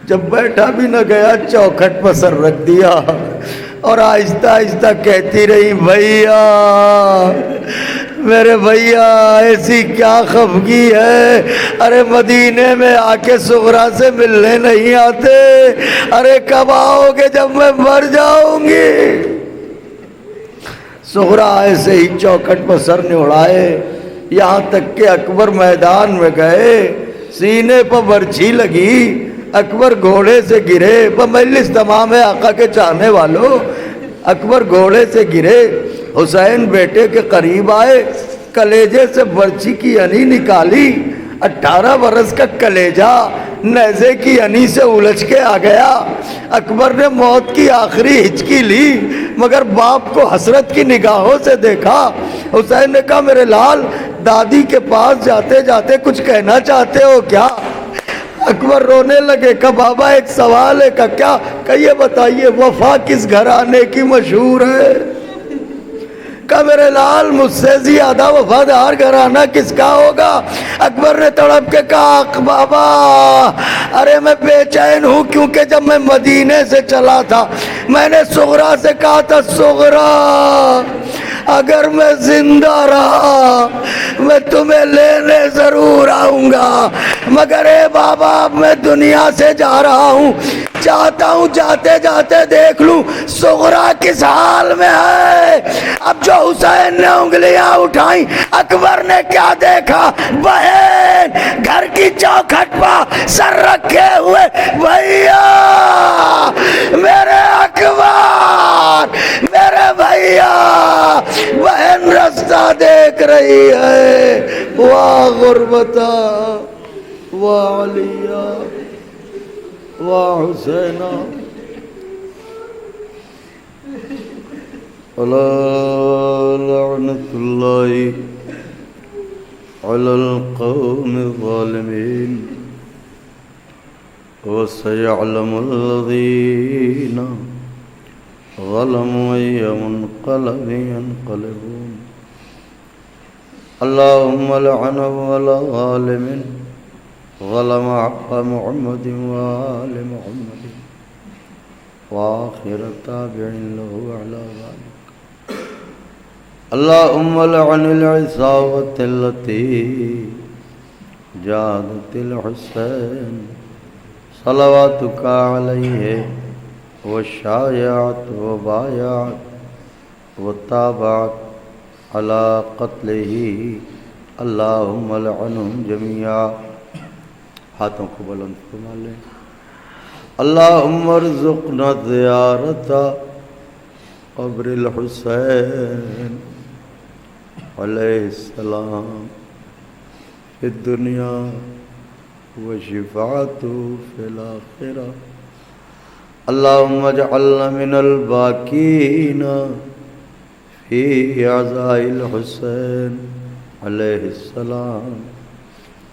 جب بیٹھا بھی نہ گیا چوکھٹ پر سر رکھ دیا اور آہستہ آہستہ کہتی رہی بھیا میرے بھیا ایسی کیا خفگی ہے، ارے مدینے میں آ کے صغرا سے ملنے نہیں آتے، ارے کب آؤ گے جب میں مر جاؤں گی۔ صغرا ایسے ہی چوکھٹ پر سر نے اڑائے، یہاں تک کہ اکبر میدان میں گئے، سینے پر برچھی لگی، اکبر گھوڑے سے گرے، مجلس تمام ہے آقا کے چاہنے والوں، اکبر گھوڑے سے گرے، حسین بیٹے کے قریب آئے، کلیجے سے برچھی کی انی نکالی، 18 برس کا کلیجہ نیزے کی انی سے الجھ کے آ گیا۔ اکبر نے موت کی آخری ہچکی لی، مگر باپ کو حسرت کی نگاہوں سے دیکھا۔ حسین نے کہا میرے لال دادی کے پاس جاتے جاتے کچھ کہنا چاہتے ہو کیا؟ اکبر رونے لگے، کہا بابا ایک سوال ہے، کیا کہ یہ بتائیے وفا کس گھرانے کی مشہور ہے؟ کہا میرے لال مجھ سے زیادہ وفادار گھرانہ کس کا ہوگا؟ اکبر نے تڑپ کے کہا بابا ارے میں بے چین ہوں، کیونکہ جب میں مدینے سے چلا تھا میں نے سغرا سے کہا تھا سغرا اگر میں زندہ رہا میں تمہیں لینے ضرور آؤں گا، مگر اے بابا اب میں دنیا سے جا رہا ہوں، چاہتا ہوں جاتے جاتے دیکھ لوں سغرا کس حال میں ہے۔ اب جو حسین نے انگلیاں اٹھائیں اکبر نے کیا دیکھا؟ بہن گھر کی چوکھٹ پر سر رکھے ہوئے، بھیا میرے اکبر میرے بھیا، بہن رستہ دیکھ رہی ہے، واہ غربتا واہ علیہ واہ حسینہ، لعنت اللہ علی القوم الظالمین وسيعلم الذين ظلموا أي منقلب ينقلبون اللهم لعنه على ظالم ظلم حق محمد وآل محمد وآخر تابع له على ذلك اللهم لعن العصابة التي جاهدت الحسين صلواتك عليه وشايعت وبايعت وتابعت على قتله اللهم لعنهم جميعا۔ ہاتھوں کو بلند فرما لیں۔ اللہم ارزقنا زیارت قبر الحسین علیہ السلام فی الدنیا وشفاعته فی الآخرہ۔ اللہم اجعلنا من الباکین فی عزاء الحسین علیہ السلام۔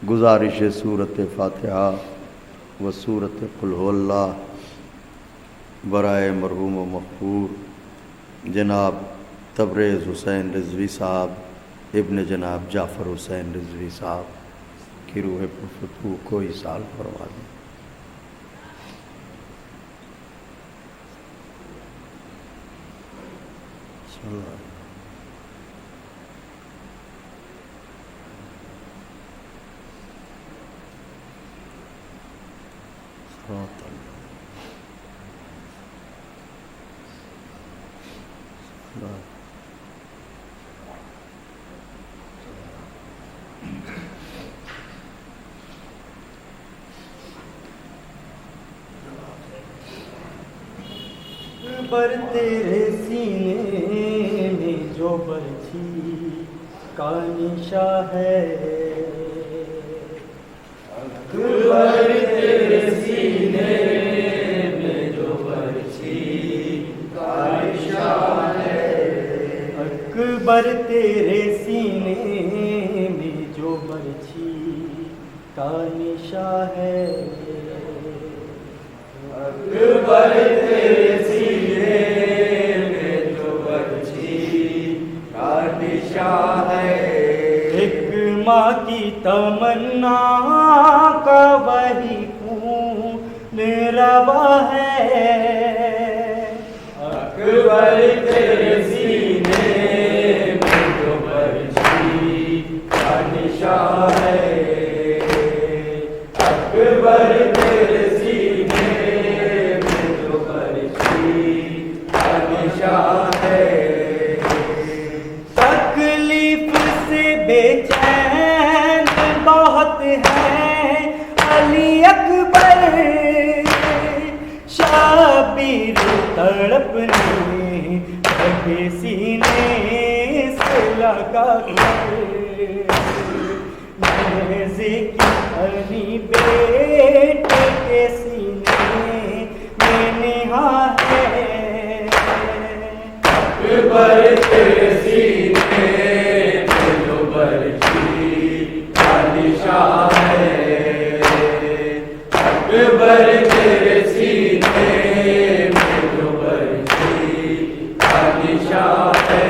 گزارش سورۃ فاتحہ و سورۃ قل هو اللہ برائے مرحوم و مغفور جناب تبریز حسین رضوی صاحب ابن جناب جعفر حسین رضوی صاحب کی روح پرفتوح کو ایصال فرما دیں۔ بسم اللہ۔ اکبر تیرے سینے میں جو برچھی کا نشاں ہے، اکبر تیرے سینے میں جو برچھی کا نشاں ہے، اکبر تیرے سینے میں جو برچھی کا نشاں ہے، اکبر تیرے سینے میں جو برچھی کا نشاں ہے، ایک ماں کی تمنا کا وہی خون روا ہے، اکبر تیرے سینے میں جو برچھی کا نشاں ہے، اکبر تیرے سینے میں جو برچھی کا نشاں ہے، تکلیف سے بے چین بہت ہے علی اکبر، شبیر تڑپنے لگے سینے سے لگا کر، نیزے کی علی بیٹے کے سینے میں نہاں ہے، اکبر تیرے سینے میں جو برچھی کا نشاں ہے، اکبر تیرے سینے میں جو برچھی کا نشاں ہے،